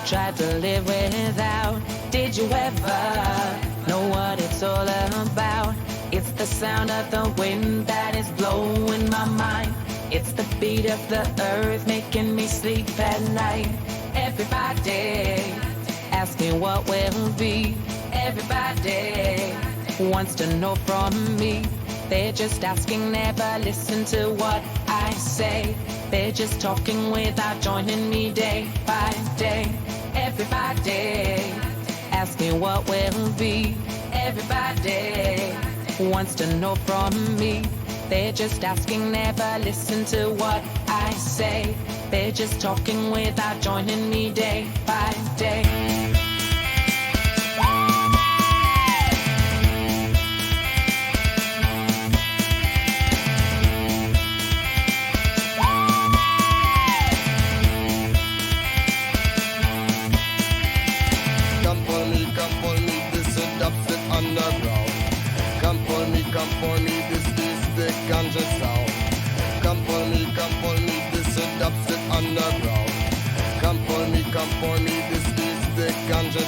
tried to live without. Did you ever know what it's all about? It's the sound of the wind that is blowing my mind. It's the beat of the earth making me sleep at night. Everybody asking what will be. Everybody wants to know from me. They're just asking, never listen to what I say. They're just talking without joining me day by day. Everybody asking what will be. Everybody wants to know from me. They're just asking, never listen to what I say. They're just talking without joining me day by day. Come for me, this is dubstep underground. Come for me, this is the ganja sound. Come for me, this is dubstep underground. Come for me, this is the ganja